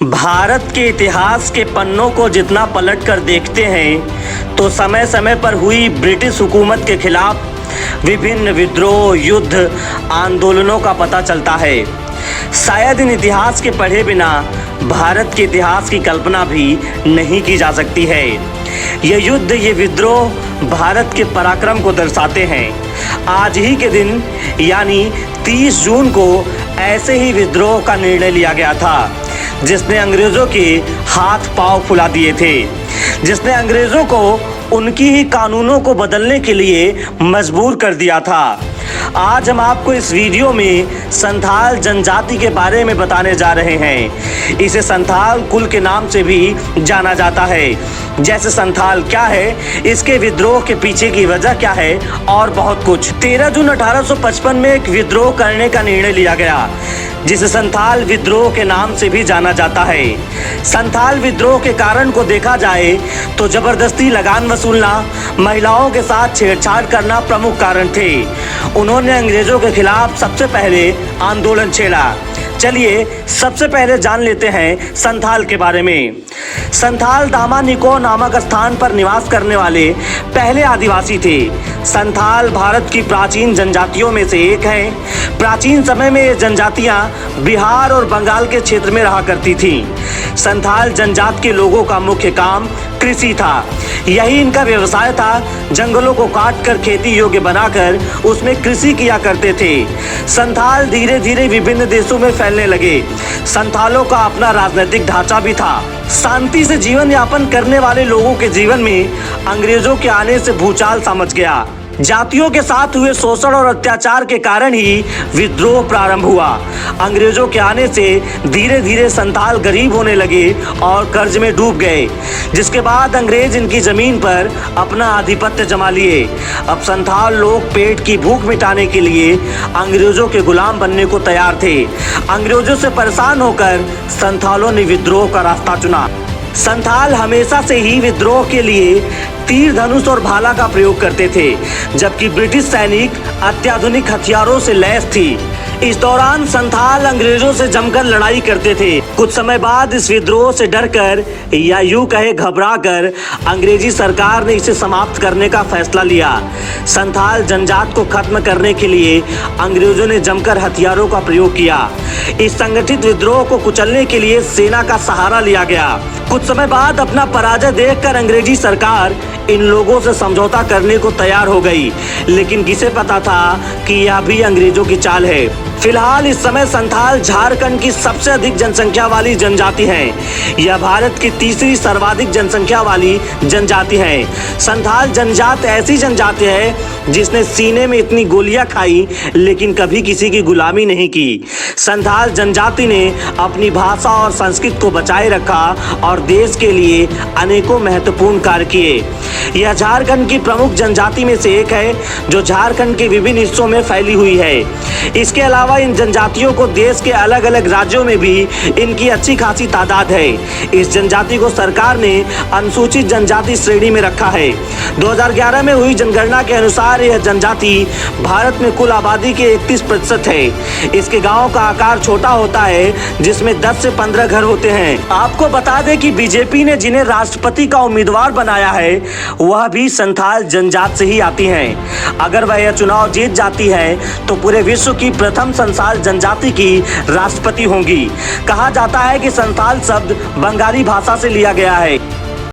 भारत के इतिहास के पन्नों को जितना पलट कर देखते हैं तो समय समय पर हुई ब्रिटिश हुकूमत के खिलाफ विभिन्न विद्रोह, युद्ध, आंदोलनों का पता चलता है। शायद इन इतिहास के पढ़े बिना भारत के इतिहास की कल्पना भी नहीं की जा सकती है। ये युद्ध, ये विद्रोह भारत के पराक्रम को दर्शाते हैं। आज ही के दिन यानी 30 जून को ऐसे ही विद्रोह का निर्णय लिया गया था जिसने अंग्रेजों के हाथ पांव फुला दिए थे, जिसने अंग्रेजों को उनकी ही कानूनों को बदलने के लिए मजबूर कर दिया था। आज हम आपको इस वीडियो में संथाल जनजाति के बारे में बताने जा रहे हैं। इसे संथाल कुल के नाम से भी जाना जाता है। जैसे संथाल क्या है, इसके विद्रोह के पीछे की वजह क्या है और बहुत कुछ। 13 जून 1855 में एक विद्रोह करने का निर्णय लिया गया जिसे संथाल विद्रोह के नाम से भी जाना जाता है। संथाल विद्रोह के कारण को देखा जाए तो जबरदस्ती लगान वसूलना, महिलाओं के साथ छेड़छाड़ करना प्रमुख कारण थे। उन्होंने अंग्रेजों के खिलाफ सबसे पहले आंदोलन छेड़ा। चलिए सबसे पहले जान लेते हैं संथाल के बारे में। संथाल दामानिको नामक स्थान पर निवास करने वाले पहले आदिवासी थे। संथाल भारत की प्राचीन जनजातियों में से एक है। प्राचीन समय में ये जनजातियां बिहार और बंगाल के क्षेत्र में रहा करती थीं। संथाल जनजाति के लोगों का मुख्य काम कृषि था। यही इनका व्यवसाय था। जंगलों को काटकर खेती योग्य बनाकर उसमें कृषि किया करते थे। संथाल धीरे धीरे विभिन्न देशों में फैलने लगे। संथालों का अपना राजनीतिक ढांचा भी था। शांति से जीवन यापन करने वाले लोगों के जीवन में अंग्रेजों के आने से भूचाल सा मच गया। जातियों के साथ हुए शोषण और अत्याचार के कारण ही विद्रोह प्रारंभ हुआ। अंग्रेजों के आने से धीरे धीरे संथाल गरीब होने लगे और कर्ज में डूब गए, जिसके बाद अंग्रेज इनकी जमीन पर अपना आधिपत्य जमा लिए। अब संथाल लोग पेट की भूख मिटाने के लिए अंग्रेजों के गुलाम बनने को तैयार थे। अंग्रेजों से परेशान होकर संथालों ने विद्रोह का रास्ता चुना। संथाल हमेशा से ही विद्रोह के लिए तीर धनुष और भाला का प्रयोग करते थे, जबकि ब्रिटिश सैनिक अत्याधुनिक हथियारों से लैस थी। इस दौरान संथाल अंग्रेजों से जमकर लड़ाई करते थे। कुछ समय बाद इस विद्रोह से डरकर या यूं कहे घबराकर अंग्रेजी सरकार ने इसे समाप्त करने का फैसला लिया। संथाल जनजाति को खत्म करने के लिए अंग्रेजों ने जमकर हथियारों का प्रयोग किया। इस संगठित विद्रोह को कुचलने के लिए सेना का सहारा लिया गया। कुछ समय बाद अपना पराजय देखकर अंग्रेजी सरकार इन लोगों से समझौता करने को तैयार हो गई, लेकिन किसे पता था कि यह भी अंग्रेजों की चाल है। फिलहाल इस समय संथाल झारखंड की सबसे अधिक जनसंख्या वाली जनजाति है। यह भारत की तीसरी सर्वाधिक जनसंख्या वाली जनजाति है। संथाल जनजाति ऐसी जनजाति है जिसने सीने में इतनी गोलियां खाई लेकिन कभी किसी की गुलामी नहीं की। संथाल जनजाति ने अपनी भाषा और संस्कृति को बचाए रखा और देश के लिए अनेकों महत्वपूर्ण कार्य किए। यह झारखंड की प्रमुख जनजाति में से एक है जो झारखंड के विभिन्न हिस्सों में फैली हुई है। इसके अलावा इन जनजातियों को देश के अलग अलग राज्यों में भी इनकी अच्छी खासी तादाद है। इस जनजाति को सरकार ने अनुसूचित जनजाति श्रेणी में रखा है। 2011 में हुई जनगणना के अनुसार यह जनजाति भारत में कुल आबादी के 31% है। इसके गांव का आकार छोटा होता है जिसमें 10 से 15 घर होते हैं। आपको बता दें कि बीजेपी ने जिन्हें राष्ट्रपति का उम्मीदवार बनाया है वह भी संथाल जनजाति से ही आती हैं। अगर वह यह चुनाव जीत जाती है तो पूरे विश्व की प्रथम संथाल जनजाति की राष्ट्रपति होंगी। कहा जाता है कि संथाल शब्द बंगाली भाषा से लिया गया है।